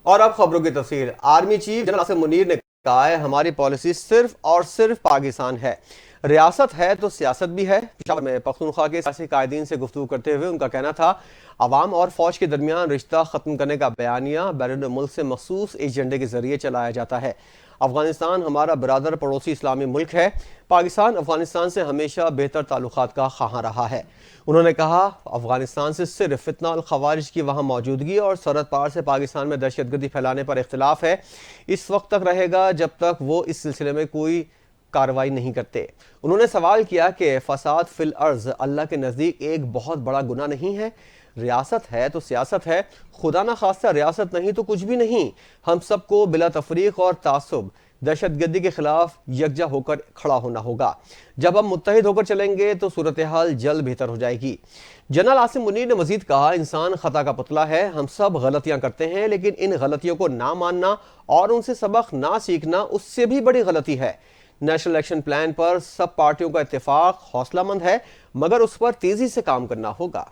اور اب خبروں کی تفصیل۔ Army chief general Asim Munir نے کہا ہے ہماری پالیسی صرف اور صرف پاکستان ہے، ریاست ہے تو سیاست بھی ہے۔ پشاور میں پختونخوا کے سیاسی قائدین سے گفتگو کرتے ہوئے ان کا کہنا تھا عوام اور فوج کے درمیان رشتہ ختم کرنے کا بیانیہ بیرون ملک سے مخصوص ایجنڈے کے ذریعے چلایا جاتا ہے۔ افغانستان ہمارا برادر پڑوسی اسلامی ملک ہے، پاکستان افغانستان سے ہمیشہ بہتر تعلقات کا خواہاں رہا ہے۔ انہوں نے کہا افغانستان سے صرف فتنہ الخوارج کی وہاں موجودگی اور سرحد پار سے پاکستان میں دہشت گردی پھیلانے پر اختلاف ہے، اس وقت تک رہے گا جب تک وہ اس سلسلے میں کوئی کارروائی نہیں کرتے۔ انہوں نے سوال کیا کہ فساد فی الارض اللہ کے نزدیک ایک بہت بڑا گناہ نہیں ہے؟ ریاست ہے تو سیاست ہے، خدا نہ خواستہ ریاست نہیں تو کچھ بھی نہیں۔ ہم سب کو بلا تفریق اور تعصب دہشت گردی کے خلاف یکجا ہو کر کھڑا ہونا ہوگا۔ جب ہم متحد ہو کر چلیں گے تو صورتحال جلد بہتر ہو جائے گی۔ جنرل عاصم منیر نے مزید کہا انسان خطا کا پتلا ہے، ہم سب غلطیاں کرتے ہیں، لیکن ان غلطیوں کو نہ ماننا اور ان سے سبق نہ سیکھنا اس سے بھی بڑی غلطی ہے۔ نیشنل ایکشن پلان پر سب پارٹیوں کا اتفاق حوصلہ مند ہے، مگر اس پر تیزی سے کام کرنا ہوگا۔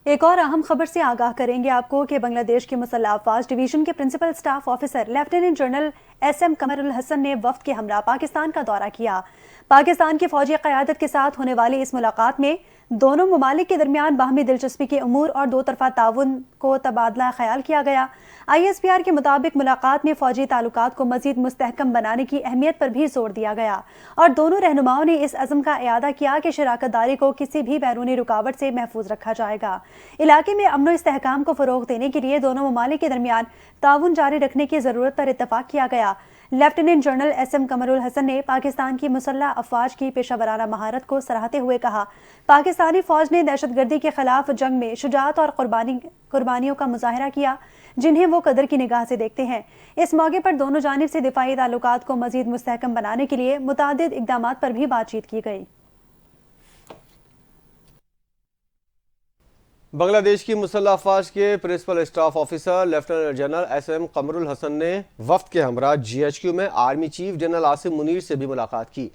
ایک اور اہم خبر سے آگاہ کریں گے آپ کو کہ بنگلہ دیش کی مسلح افواج ڈویژن کے principal staff officer lieutenant general S M Qamar ul-Hassan نے وفد کے ہمراہ پاکستان کا دورہ کیا۔ پاکستان کی فوجی قیادت کے ساتھ ہونے والی اس ملاقات میں دونوں ممالک کے درمیان باہمی دلچسپی کے امور اور دو طرفہ تعاون کو تبادلہ خیال کیا گیا۔ آئی ایس پی آر کے مطابق ملاقات میں فوجی تعلقات کو مزید مستحکم بنانے کی اہمیت پر بھی زور دیا گیا اور دونوں رہنماؤں نے اس عزم کا اعادہ کیا کہ شراکت داری کو کسی بھی بیرونی رکاوٹ سے محفوظ رکھا جائے گا۔ علاقے میں امن و استحکام کو فروغ دینے کے لیے دونوں ممالک کے درمیان تعاون جاری رکھنے کی ضرورت پر اتفاق کیا گیا۔ Lieutenant general S M Qamar ul-Hassan نے پاکستان کی مسلح افواج کی پیشہ ورانہ مہارت کو سراہتے ہوئے کہا پاکستانی فوج نے دہشت گردی کے خلاف جنگ میں شجاعت اور قربانیوں کا مظاہرہ کیا جنہیں وہ قدر کی نگاہ سے دیکھتے ہیں۔ اس موقع پر دونوں جانب سے دفاعی تعلقات کو مزید مستحکم بنانے کے لیے متعدد اقدامات پر بھی بات چیت کی گئی۔ بنگلہ دیش کی مسلح افواج کے principal staff officer lieutenant general S M Qamar ul-Hassan نے وفد کے ہمراہ جی ایچ کیو میں army chief general Asim Munir سے بھی ملاقات کی۔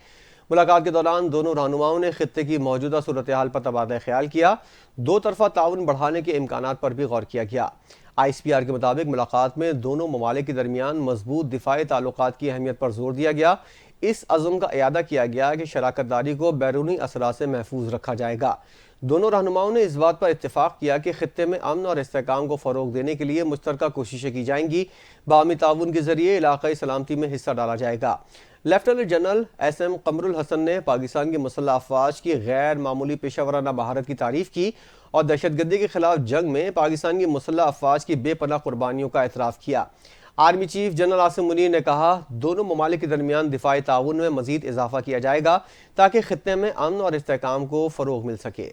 ملاقات کے دوران دونوں رہنماؤں نے خطے کی موجودہ صورتحال پر تبادلہ خیال کیا، دو طرفہ تعاون بڑھانے کے امکانات پر بھی غور کیا گیا۔ آئی ایس پی آر کے مطابق ملاقات میں دونوں ممالک کے درمیان مضبوط دفاعی تعلقات کی اہمیت پر زور دیا گیا۔ اس عزم کا اعادہ کیا گیا کہ شراکت داری کو بیرونی اثرات سے محفوظ رکھا جائے گا۔ دونوں رہنماؤں نے اس بات پر اتفاق کیا کہ خطے میں امن اور استحکام کو فروغ دینے کے لیے مشترکہ کوششیں کی جائیں گی، باہمی تعاون کے ذریعے علاقائی سلامتی میں حصہ ڈالا جائے گا۔ Lieutenant general S M Qamar ul-Hassan نے پاکستان کی مسلح افواج کی غیر معمولی پیشہ ورانہ مہارت کی تعریف کی اور دہشت گردی کے خلاف جنگ میں پاکستان کی مسلح افواج کی بے پناہ قربانیوں کا اعتراف کیا۔ Army chief general Asim Munir نے کہا دونوں ممالک کے درمیان دفاعی تعاون میں مزید اضافہ کیا جائے گا تاکہ خطے میں امن اور استحکام کو فروغ مل سکے۔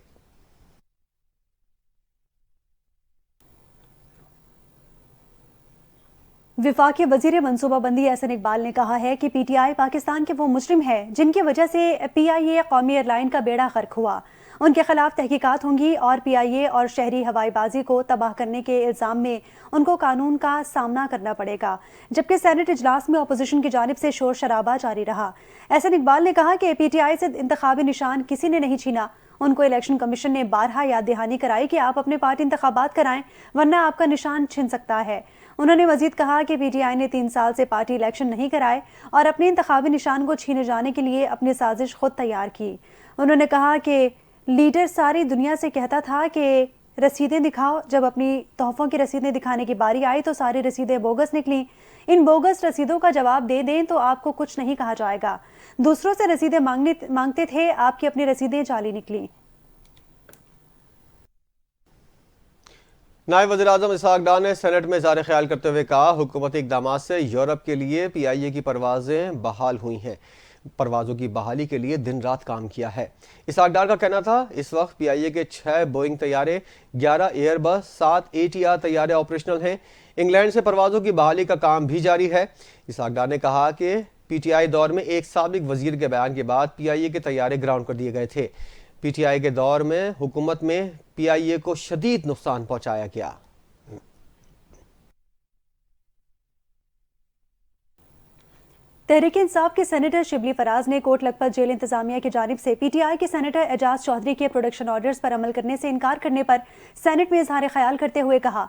وفاقی وزیر منصوبہ بندی احسن اقبال نے کہا ہے کہ پی ٹی آئی پاکستان کے وہ مجرم ہے جن کی وجہ سے پی آئی اے قومی ایئر لائن کا بیڑا غرق ہوا۔ ان کے خلاف تحقیقات ہوں گی اور پی آئی اے اور شہری ہوائی بازی کو تباہ کرنے کے الزام میں ان کو قانون کا سامنا کرنا پڑے گا۔ جبکہ سینٹ اجلاس میں اپوزیشن کی جانب سے شور شرابہ جاری رہا۔ احسن اقبال نے کہا کہ پی ٹی آئی سے انتخابی نشان کسی نے نہیں چھینا۔ ان کو الیکشن کمیشن نے بارہا یاد دہانی کرائی کہ آپ اپنے پارٹی انتخابات کرائیں ورنہ آپ کا نشان چھن سکتا ہے۔ انہوں نے مزید کہا کہ پی ٹی آئی نے 3 سال سے پارٹی الیکشن نہیں کرائے اور اپنے انتخابی نشان کو چھینے جانے کے لیے اپنی سازش خود تیار کی۔ انہوں نے کہا کہ لیڈر ساری دنیا سے کہتا تھا کہ رسیدیں دکھاؤ، جب اپنی تحفوں کی رسیدیں دکھانے کی باری آئی تو ساری رسیدیں بوگس نکلیں۔ ان بوگس رسیدوں کا جواب دے دیں تو آپ کو کچھ نہیں کہا جائے گا۔ دوسروں سے رسیدیں مانگتے تھے، آپ کی اپنی رسیدیں جعلی نکلیں۔ نائب وزیر اعظم اسحاق ڈار نے سینٹ میں اظہار خیال کرتے ہوئے کہا حکومتی اقدامات سے یورپ کے لیے پی آئی اے کی پروازیں بحال ہوئی ہیں، پروازوں کی بحالی کے لیے دن رات کام کیا ہے۔ اسحاق ڈار کا کہنا تھا اس وقت پی آئی اے کے 6 بوئنگ طیارے، 11 ایئر بس، 7 اے ٹی آر طیارے آپریشنل ہیں۔ انگلینڈ سے پروازوں کی بحالی کا کام بھی جاری ہے۔ اسحاق ڈار نے کہا کہ پی ٹی آئی دور میں ایک سابق وزیر کے بیان کے بعد پی آئی اے کے طیارے گراؤنڈ کر دیے گئے تھے۔ پی ٹی آئی کے دور میں حکومت میں پی آئی اے کو شدید نقصان پہنچایا گیا۔ تحریک انصاف کے سینیٹر شبلی فراز نے کوٹ لکھپت جیل انتظامیہ کی جانب سے پی ٹی آئی کے سینیٹر اعجاز چودھری کے پروڈکشن آرڈرز پر عمل کرنے سے انکار کرنے پر سینٹ میں اظہار خیال کرتے ہوئے کہا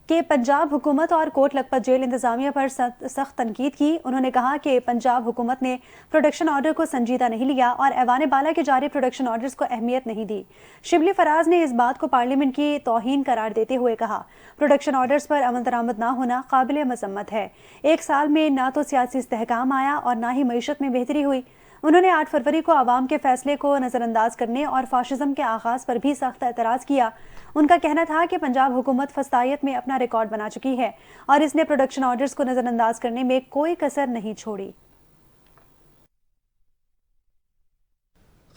کہ پنجاب حکومت اور کوٹ لکھپت جیل انتظامیہ پر سخت تنقید کی۔ انہوں نے کہا کہ پنجاب حکومت نے پروڈکشن آرڈر کو سنجیدہ نہیں لیا اور ایوان بالا کے جاری پروڈکشن آرڈرز کو اہمیت نہیں دی۔ شبلی فراز نے اس بات کو پارلیمنٹ کی توہین قرار دیتے ہوئے کہا پروڈکشن آرڈرز پر عمل درآمد نہ ہونا قابل مذمت ہے۔ ایک سال میں نہ تو سیاسی استحکام آیا اور نہ ہی معیشت میں بہتری ہوئی۔ انہوں نے 8 فروری کو عوام کے فیصلے کو نظر انداز کرنے اور فاشزم کے آغاز پر بھی سخت اعتراض کیا۔ ان کا کہنا تھا کہ پنجاب حکومت فسطائیت میں اپنا ریکارڈ بنا چکی ہے اور اس نے پروڈکشن آرڈرز کو نظر انداز کرنے میں کوئی کسر نہیں چھوڑی۔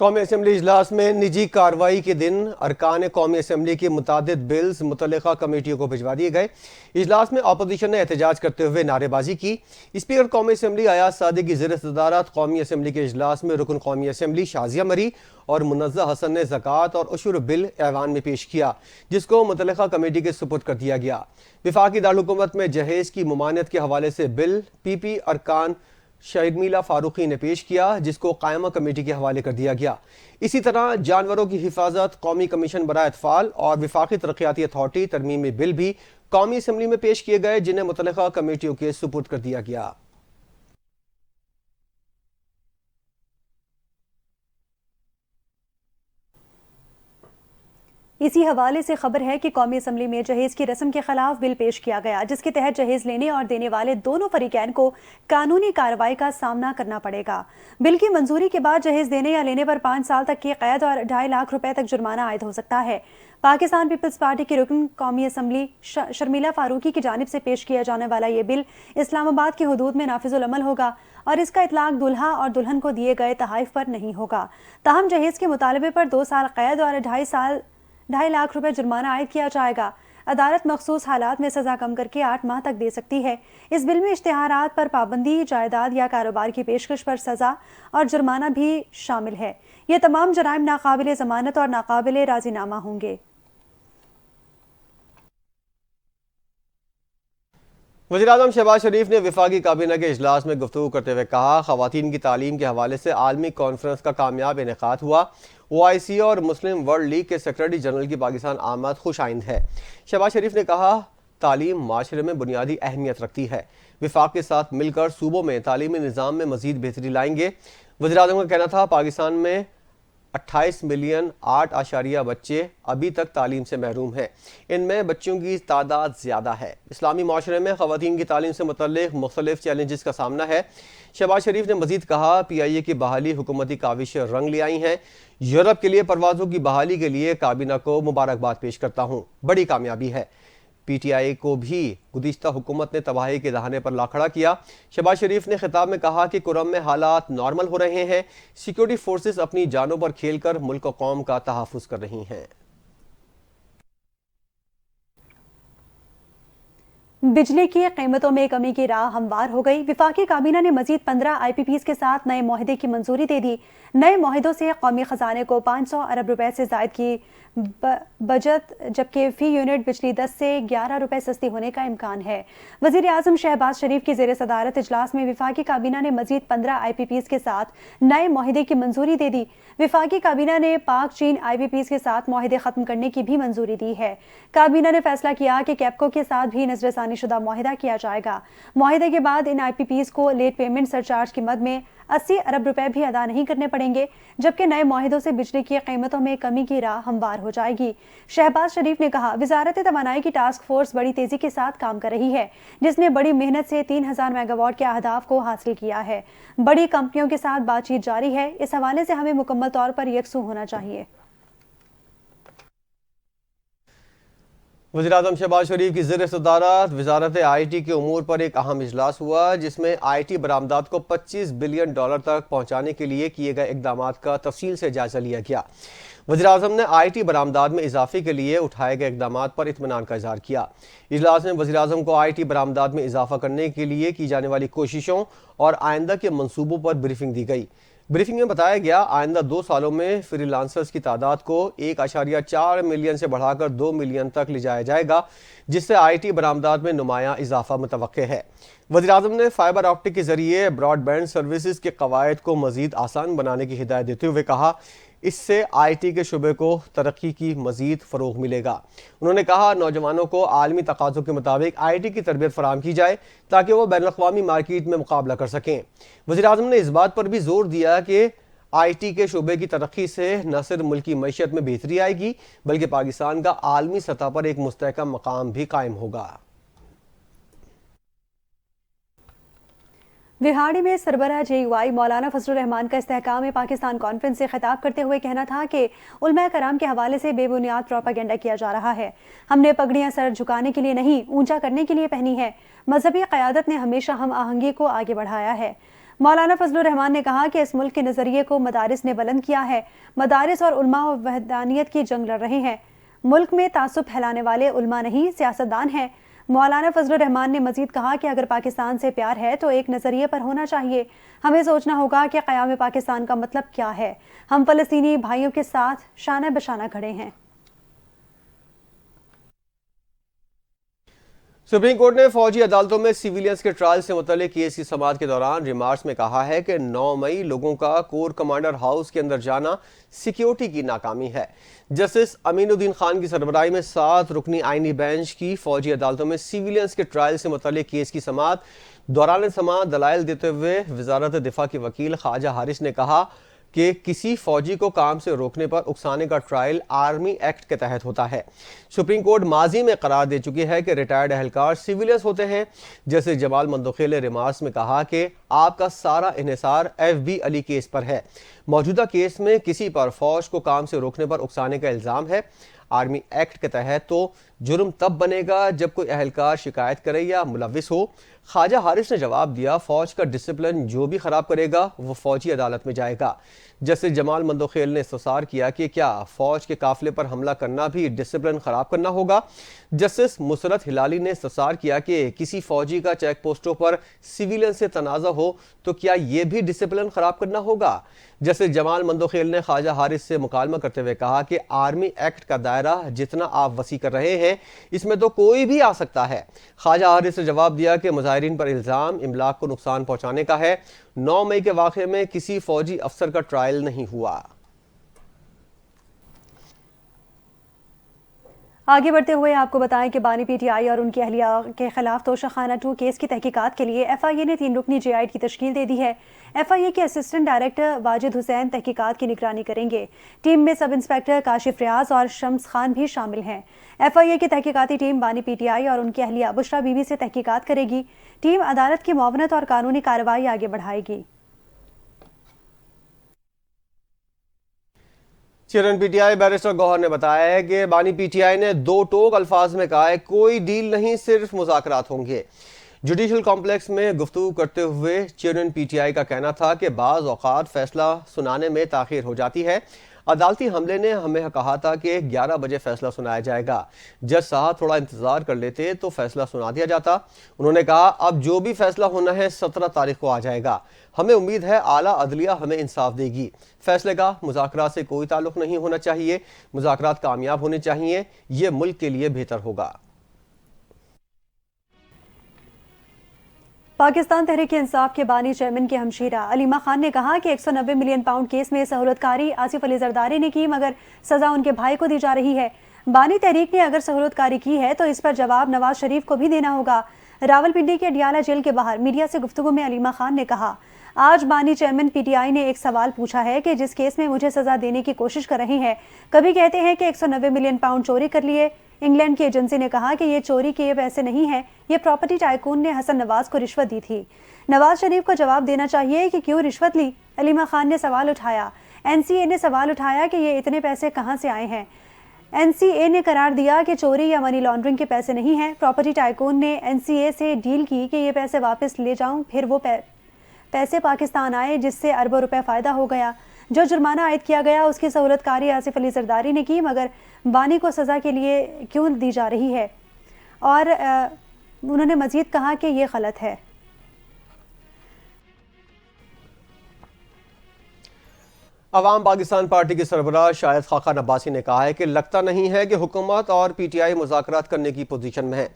قومی اسمبلی اجلاس میں نجی کارروائی کے دن ارکان قومی اسمبلی کے متعدد بلز متعلقہ کمیٹیوں کو بھجوا دیے گئے۔ اجلاس میں اپوزیشن نے احتجاج کرتے ہوئے نعرے بازی کی۔ اسپیکر قومی اسمبلی ایاز صادق کی زیر صدارت قومی اسمبلی کے اجلاس میں رکن قومی اسمبلی شازیہ مری اور منزہ حسن نے زکوٰۃ اور عشر بل ایوان میں پیش کیا، جس کو متعلقہ کمیٹی کے سپرد کر دیا گیا۔ وفاقی دارالحکومت میں جہیز کی ممانعت کے حوالے سے بل پی ارکان شرمیلا فاروقی نے پیش کیا، جس کو قائمہ کمیٹی کے حوالے کر دیا گیا۔ اسی طرح جانوروں کی حفاظت، قومی کمیشن برائے اطفال اور وفاقی ترقیاتی اتھارٹی ترمیمی بل بھی قومی اسمبلی میں پیش کیے گئے، جنہیں متعلقہ کمیٹیوں کے سپرد کر دیا گیا۔ اسی حوالے سے خبر ہے کہ قومی اسمبلی میں جہیز کی رسم کے خلاف بل پیش کیا گیا، جس کے تحت جہیز لینے اور دینے والے دونوں فریقین کو قانونی کارروائی کا سامنا کرنا پڑے گا۔ بل کی منظوری کے بعد جہیز دینے یا لینے پر 5 سال تک کی قید اور 2.5 لاکھ روپے تک جرمانہ عائد ہو سکتا ہے۔ پاکستان پیپلز پارٹی کی رکن قومی اسمبلی شرمیلا فاروقی کی جانب سے پیش کیا جانے والا یہ بل اسلام آباد کی حدود میں نافذ العمل ہوگا اور اس کا اطلاق دولہا اور دلہن کو دیے گئے تحائف پر نہیں ہوگا۔ تاہم جہیز کے مطالبے پر 2 سال قید اور 2.5 لاکھ روپے جرمانہ عائد کیا جائے گا۔ عدالت مخصوص حالات میں سزا کم کر کے 8 ماہ تک دے سکتی ہے۔ اس بل میں اشتہارات پر پابندی، جائیداد یا کاروبار کی پیشکش پر سزا اور جرمانہ بھی شامل ہے۔ یہ تمام جرائم ناقابل ضمانت اور ناقابل راضی نامہ ہوں گے۔ وزیراعظم شہباز شریف نے وفاقی کابینہ کے اجلاس میں گفتگو کرتے ہوئے کہا خواتین کی تعلیم کے حوالے سے عالمی کانفرنس کا کامیاب انعقاد ہوا۔ OIC اور مسلم ورلڈ لیگ کے سیکرٹری جنرل کی پاکستان آمد خوش آئند ہے۔ شہباز شریف نے کہا تعلیم معاشرے میں بنیادی اہمیت رکھتی ہے، وفاق کے ساتھ مل کر صوبوں میں تعلیمی نظام میں مزید بہتری لائیں گے۔ وزیراعظم کا کہنا تھا پاکستان میں 28 ملین 8 بچے ابھی تک تعلیم سے محروم ہیں، ان میں بچوں کی تعداد زیادہ ہے۔ اسلامی معاشرے میں خواتین کی تعلیم سے متعلق مختلف چیلنجز کا سامنا ہے۔ شہباز شریف نے مزید کہا PIA کی بحالی حکومتی کاوشیں رنگ لے آئی ہیں۔ یورپ کے لیے پروازوں کی بحالی کے لیے کابینہ کو مبارکباد پیش کرتا ہوں، بڑی کامیابی ہے۔ PTI کو بھی گزشتہ حکومت نے تباہی کے دہانے پر لا کھڑا کیا۔ شہباز شریف نے خطاب میں کہا کہ کرم میں حالات نارمل ہو رہے ہیں، سیکیورٹی فورسز اپنی جانوں پر کھیل کر ملک و قوم کا تحفظ کر رہی ہیں۔ بجلی کی قیمتوں میں کمی کی راہ ہموار ہو گئی۔ وفاقی کابینہ نے مزید 15 IPPs کے ساتھ نئے معاہدے کی منظوری دے دی۔ نئے معاہدوں سے قومی خزانے کو 500 ارب روپے سے زائد کی بچت، جبکہ فی یونٹ بجلی 10 سے 11 روپے سستی ہونے کا امکان ہے۔ وزیر اعظم شہباز شریف کی زیر صدارت اجلاس میں وفاقی کابینہ نے مزید 15 IPPs کے ساتھ نئے معاہدے کی منظوری دے دی۔ وفاقی کابینہ نے پاک چین IPPs کے ساتھ معاہدے ختم کرنے کی بھی منظوری دی ہے۔ کابینہ نے فیصلہ کیا کہ کیپکو کے ساتھ بھی نظر ثانی شدہ معاہدہ کیا جائے گا۔ معاہدے کے بعد ان IPPs کو لیٹ پیمنٹ سرچارج کی مد میں 80 ارب روپے بھی ادا نہیں کرنے پڑیں گے، جبکہ نئے معاہدوں سے بجلی کی قیمتوں میں کمی کی راہ ہموار ہو جائے گی۔ شہباز شریف نے کہا وزارت توانائی کی ٹاسک فورس بڑی تیزی کے ساتھ کام کر رہی ہے، جس نے بڑی محنت سے 3000 میگا واٹ کے اہداف کو حاصل کیا ہے۔ بڑی کمپنیوں کے ساتھ بات چیت جاری ہے، اس حوالے سے ہمیں مکمل طور پر یکسو ہونا چاہیے۔ وزیراعظم شہباز شریف کی زیر صدارت وزارت IT کے امور پر ایک اہم اجلاس ہوا، جس میں IT برآمدات کو $25 بلین تک پہنچانے کے لیے کیے گئے اقدامات کا تفصیل سے جائزہ لیا گیا۔ وزیراعظم نے IT برآمدات میں اضافے کے لیے اٹھائے گئے اقدامات پر اطمینان کا اظہار کیا۔ اجلاس میں وزیراعظم کو IT برآمدات میں اضافہ کرنے کے لیے کی جانے والی کوششوں اور آئندہ کے منصوبوں پر بریفنگ دی گئی۔ بریفنگ میں بتایا گیا آئندہ 2 سالوں میں فری لانسرز کی تعداد کو 1.4 ملین سے بڑھا کر 2 ملین تک لے جایا جائے گا، جس سے آئی ٹی برآمدات میں نمایاں اضافہ متوقع ہے۔ وزیراعظم نے فائبر آپٹک کے ذریعے براڈ بینڈ سروسز کے قواعد کو مزید آسان بنانے کی ہدایت دیتے ہوئے کہا اس سے آئی ٹی کے شعبے کو ترقی کی مزید فروغ ملے گا۔ انہوں نے کہا نوجوانوں کو عالمی تقاضوں کے مطابق آئی ٹی کی تربیت فراہم کی جائے تاکہ وہ بین الاقوامی مارکیٹ میں مقابلہ کر سکیں۔ وزیراعظم نے اس بات پر بھی زور دیا کہ آئی ٹی کے شعبے کی ترقی سے نہ صرف ملکی معیشت میں بہتری آئے گی بلکہ پاکستان کا عالمی سطح پر ایک مستحکم مقام بھی قائم ہوگا۔ وہاڑی میں سربراہ جے یو آئی مولانا فضل الرحمان کا استحکام پاکستان کانفرنس سے خطاب کرتے ہوئے کہنا تھا کہ علماء کرام کے حوالے سے بے بنیاد پروپیگنڈا کیا جا رہا ہے۔ ہم نے پگڑیاں سر جھکانے کے لیے نہیں، اونچا کرنے کے لیے پہنی ہے۔ مذہبی قیادت نے ہمیشہ ہم آہنگی کو آگے بڑھایا ہے۔ مولانا فضل الرحمان نے کہا کہ اس ملک کے نظریے کو مدارس نے بلند کیا ہے۔ مدارس اور علماء وحدانیت کی جنگ لڑ رہے ہیں۔ ملک میں تعصب پھیلانے والے علماء نہیں، سیاستدان ہیں۔ مولانا فضل الرحمان نے مزید کہا کہ اگر پاکستان سے پیار ہے تو ایک نظریے پر ہونا چاہیے۔ ہمیں سوچنا ہوگا کہ قیام پاکستان کا مطلب کیا ہے۔ ہم فلسطینی بھائیوں کے ساتھ شانہ بشانہ کھڑے ہیں۔ سپریم کورٹ نے فوجی عدالتوں میں سیویلینز کے ٹرائل سے متعلق کیس کی سماعت کے دوران ریمارکس میں کہا ہے کہ 9 مئی لوگوں کا کور کمانڈر ہاؤس کے اندر جانا سیکیورٹی کی ناکامی ہے۔ جسٹس امین الدین خان کی سربراہی میں 7 رکنی آئینی بینچ کی فوجی عدالتوں میں سیویلینز کے ٹرائل سے متعلق کیس کی سماعت دوران سماعت دلائل دیتے ہوئے وزارت دفاع کے وکیل خواجہ حارث نے کہا کہ کسی فوجی کو کام سے روکنے پر اکسانے کا ٹرائل آرمی ایکٹ کے تحت ہوتا ہے۔ سپریم کورٹ ماضی میں قرار دے چکی ہے کہ ریٹائرڈ اہلکار سیویلینز ہوتے ہیں۔ جیسے جمال مندوخیل نے ریمارکس میں کہا کہ آپ کا سارا انحصار ایف بی علی کیس پر ہے۔ موجودہ کیس میں کسی پر فوج کو کام سے روکنے پر اکسانے کا الزام ہے۔ آرمی ایکٹ کے تحت تو جرم تب بنے گا جب کوئی اہلکار شکایت کرے یا ملوث ہو۔ خواجہ حارث نے جواب دیا فوج کا ڈسپلن جو بھی خراب کرے گا وہ فوجی عدالت میں جائے گا۔ جسٹس جمال مندوخیل نے استفسار کیا کہ کیا فوج کے قافلے پر حملہ کرنا بھی ڈسپلن خراب کرنا ہوگا؟ جسٹس مسرت ہلالی نے استفسار کیا کہ کسی فوجی کا چیک پوسٹوں پر سیویلین سے تنازع ہو تو کیا یہ بھی ڈسپلن خراب کرنا ہوگا؟ جسٹس جمال مندوخیل نے خواجہ حارث سے مکالمہ کرتے ہوئے کہا کہ آرمی ایکٹ کا دائرہ جتنا آپ وسیع کر رہے ہیں اس میں تو کوئی بھی آ سکتا ہے۔ خواجہ حارث نے جواب دیا کہ مظاہرین پر الزام املاک کو نقصان پہنچانے کا ہے۔ 9 مئی کے واقعے میں کسی فوجی افسر کا ٹرائل نہیں ہوا۔ آگے بڑھتے ہوئے آپ کو بتائیں کہ بانی پی ٹی آئی اور ان کی اہلیہ کے خلاف توشہ خانہ 2 کیس کی تحقیقات کے لیے ایف آئی اے نے 3 رکنی جے آئی کی تشکیل دے دی ہے۔ ایف آئی اے کے اسسٹنٹ ڈائریکٹر واجد حسین تحقیقات کی نگرانی کریں گے۔ ٹیم میں سب انسپیکٹر کاشف ریاض اور شمس خان بھی شامل ہیں۔ ایف آئی اے کی تحقیقاتی ٹیم بانی پی ٹی آئی اور ان کی اہلیہ بشرا بی بی سے تحقیقات کرے گی۔ ٹیم عدالت کی معاونت اور قانونی کارروائی آگے بڑھائے گی۔ Chairman P T I barrister Gohar نے بتایا ہے کہ بانی پی ٹی آئی نے 2 ٹوک الفاظ میں کہا ہے کوئی ڈیل نہیں، صرف مذاکرات ہوں گے۔ جوڈیشل کمپلیکس میں گفتگو کرتے ہوئے چیئرمین پی ٹی آئی کا کہنا تھا کہ بعض اوقات فیصلہ سنانے میں تاخیر ہو جاتی ہے۔ عدالتی عملے نے ہمیں کہا تھا کہ 11 بجے فیصلہ سنایا جائے گا۔ جج صاحب تھوڑا انتظار کر لیتے تو فیصلہ سنا دیا جاتا۔ انہوں نے کہا اب جو بھی فیصلہ ہونا ہے 17 تاریخ کو آ جائے گا۔ ہمیں امید ہے اعلیٰ عدلیہ ہمیں انصاف دے گی۔ فیصلے کا مذاکرات سے کوئی تعلق نہیں ہونا چاہیے۔ مذاکرات کامیاب ہونے چاہیے، یہ ملک کے لیے بہتر ہوگا۔ پاکستان تحریک انصاف کے بانی چیئرمین کے ہمشیرہ علیمہ خان نے کہا کہ 190 ملین پاؤنڈ کیس میں سہولت کاری آصف علی زرداری نے کی مگر سزا ان کے بھائی کو دی جا رہی ہے۔ بانی تحریک نے اگر سہولت کاری کی ہے تو اس پر جواب نواز شریف کو بھی دینا ہوگا۔ راولپنڈی کے اڈیالہ جیل کے باہر میڈیا سے گفتگو میں علیمہ خان نے کہا آج بانی چیئرمین پی ٹی آئی نے ایک سوال پوچھا ہے کہ جس کیس میں مجھے سزا دینے کی کوشش کر رہے ہیں، کبھی کہتے ہیں کہ 190 ملین پاؤنڈ چوری کر لیے۔ انگلینڈ کی ایجنسی نے کہا کہ یہ چوری کے پیسے نہیں ہیں، یہ پراپرٹی ٹائکون نے حسن نواز کو رشوت دی تھی۔ نواز شریف کو جواب دینا چاہیے کہ کیوں رشوت لی۔ علیمہ خان نے سوال اٹھایا۔ این سی اے نے سوال اٹھایا کہ یہ اتنے پیسے کہاں سے آئے ہیں۔ این سی اے نے قرار دیا کہ چوری یا منی لانڈرنگ کے پیسے نہیں ہیں۔ پراپرٹی ٹائکون نے این سی اے سے ڈیل کی کہ یہ پیسے واپس لے جاؤں، پھر وہ پیسے پاکستان آئے جس سے اربوں روپے فائدہ ہو گیا۔ جو جرمانہ عائد کیا گیا اس کی سہولت کاری آصف علی زرداری نے کی مگر بانی کو سزا کے لیے کیوں دی جا رہی ہے؟ اور انہوں نے مزید کہا کہ یہ غلط ہے۔ عوام پاکستان پارٹی کے سربراہ شاہد خاقان عباسی نے کہا ہے کہ لگتا نہیں ہے کہ حکومت اور پی ٹی آئی مذاکرات کرنے کی پوزیشن میں ہے۔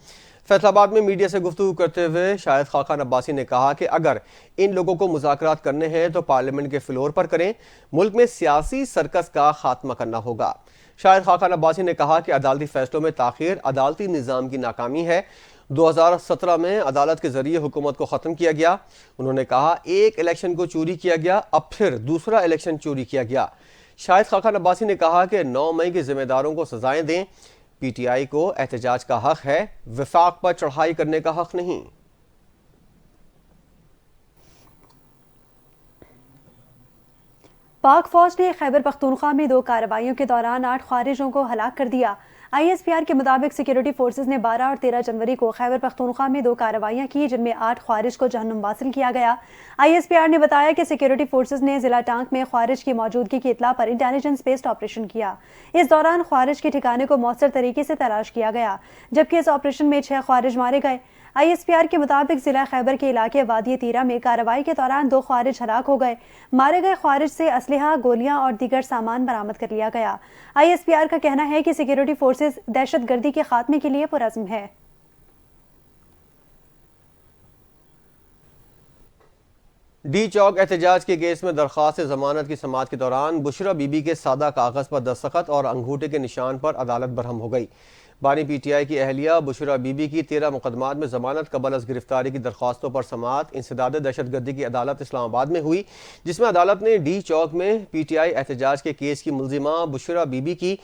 فیصل آباد میں میڈیا سے گفتگو کرتے ہوئے شاہد خاقان عباسی نے کہا کہ اگر ان لوگوں کو مذاکرات کرنے ہیں تو پارلیمنٹ کے فلور پر کریں، ملک میں سیاسی سرکس کا خاتمہ کرنا ہوگا۔ شاہد خاقان عباسی نے کہا کہ عدالتی فیصلوں میں تاخیر عدالتی نظام کی ناکامی ہے۔ 2017 میں عدالت کے ذریعے حکومت کو ختم کیا گیا۔ انہوں نے کہا ایک الیکشن کو چوری کیا گیا، اب پھر دوسرا الیکشن چوری کیا گیا۔ شاہد خاقان عباسی نے کہا کہ 9 مئی کے ذمہ داروں کو سزائیں دیں۔ پی ٹی آئی کو احتجاج کا حق ہے، وفاق پر چڑھائی کرنے کا حق نہیں۔ پاک فوج نے خیبر پختونخوا میں 2 کارروائیوں کے دوران 8 خارجوں کو ہلاک کر دیا۔ آئی ایس پی آر کے مطابق سیکیورٹی فورسز نے 12 اور 13 جنوری کو خیبر پختونخوا میں 2 کارروائیاں کی، جن میں 8 خوارج کو جہنم واصل کیا گیا۔ آئی ایس پی آر نے بتایا کہ سیکیورٹی فورسز نے ضلع ٹانک میں خوارج کی موجودگی کی اطلاع پر انٹیلیجنس بیسڈ آپریشن کیا۔ اس دوران خوارج کے ٹھکانے کو مؤثر طریقے سے تلاش کیا گیا، جبکہ اس آپریشن میں 6 خوارج مارے گئے۔ آئی ایس پی آر کے مطابق ضلع خیبر کے علاقے وادی تیرہ میں کارروائی کے دوران 2 خوارج ہلاک ہو گئے۔ مارے گئے خوارج سے اسلحہ، گولیاں اور دیگر سامان برآمد کر لیا گیا۔ آئی ایس پی آر کا کہنا ہے کہ سیکیورٹی فورسز دہشت گردی کے خاتمے کے لیے پرعزم ہے۔ ڈی چوک احتجاج کے کیس میں درخواست ضمانت کی سماعت کے دوران بشرا بی بی کے سادہ کاغذ پر دستخط اور انگوٹھے کے نشان پر عدالت برہم ہو گئی۔ بانی پی ٹی آئی کی اہلیہ بشرا بی بی کی 13 مقدمات میں ضمانت قبل از گرفتاری کی درخواستوں پر سماعت انسداد دہشت گردی کی عدالت اسلام آباد میں ہوئی، جس میں عدالت نے ڈی چوک میں پی ٹی آئی احتجاج کے کیس کی ملزمہ بشرا بی بی کی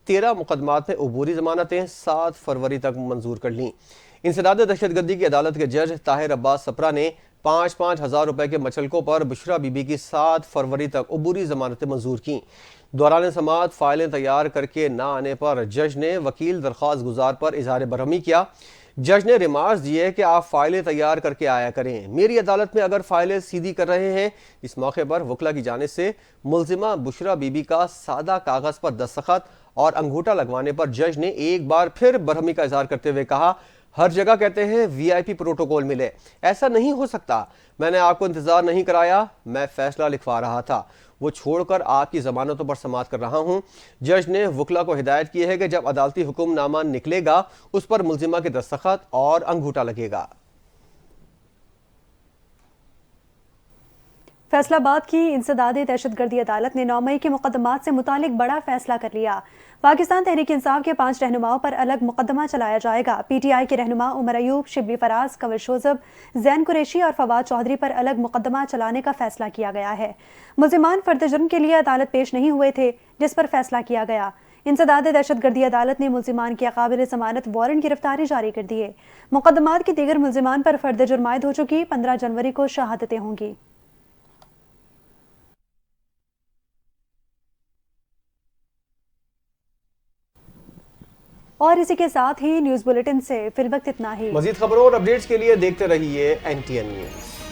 13 مقدمات میں عبوری ضمانتیں 7 فروری تک منظور کر لیں۔ انسداد دہشت گردی کی عدالت کے جج طاہر عباس سپرا نے 5,000 روپے کے مچلکوں پر بشرا بی بی کی 7 فروری تک عبوری ضمانتیں منظور کیں۔ دوران سماعت فائلیں تیار کر کے نہ آنے پر جج نے وکیل درخواست گزار پر اظہار برہمی کیا۔ جج نے ریمارکس دیے کہ آپ فائلیں تیار کر کے آیا کریں، میری عدالت میں اگر فائلیں سیدھی کر رہے ہیں۔ اس موقع پر وکلا کی جانب سے ملزمہ بشرا بی بی کا سادہ کاغذ پر دستخط اور انگوٹھا لگوانے پر جج نے ایک بار پھر برہمی کا اظہار کرتے ہوئے کہا، ہر جگہ کہتے ہیں وی آئی پی پروٹوکول ملے، ایسا نہیں ہو سکتا، میں نے آپ کو انتظار نہیں کرایا، میں فیصلہ لکھوا رہا تھا، وہ چھوڑ کر آپ کی ضمانتوں پر سماعت کر رہا ہوں۔ جج نے وکلا کو ہدایت کی ہے کہ جب عدالتی حکم نامہ نکلے گا اس پر ملزمہ کے دستخط اور انگوٹھا لگے گا۔ فیصل آباد کی انسداد دہشت گردی عدالت نے 9 مئی کے مقدمات سے متعلق بڑا فیصلہ کر لیا۔ پاکستان تحریک انصاف کے 5 رہنماؤں پر الگ مقدمہ چلایا جائے گا۔ پی ٹی آئی کے رہنما عمر ایوب، شبلی فراز، کنور شوذب، زین قریشی اور فواد چودھری پر الگ مقدمہ چلانے کا فیصلہ کیا گیا ہے۔ ملزمان فرد جرم کے لیے عدالت پیش نہیں ہوئے تھے، جس پر فیصلہ کیا گیا۔ انسداد دہشت گردی عدالت نے ملزمان کی قابل ضمانت وارنٹ گرفتاری جاری کر دی ہے۔ مقدمات کے دیگر ملزمان پر فرد جرم عائد ہو چکی، 15 جنوری کو شہادتیں ہوں گی۔ اور اسی کے ساتھ ہی نیوز بلیٹن سے فی الوقت اتنا ہی۔ مزید خبروں اور اپڈیٹس کے لیے دیکھتے رہیے NTN نیوز۔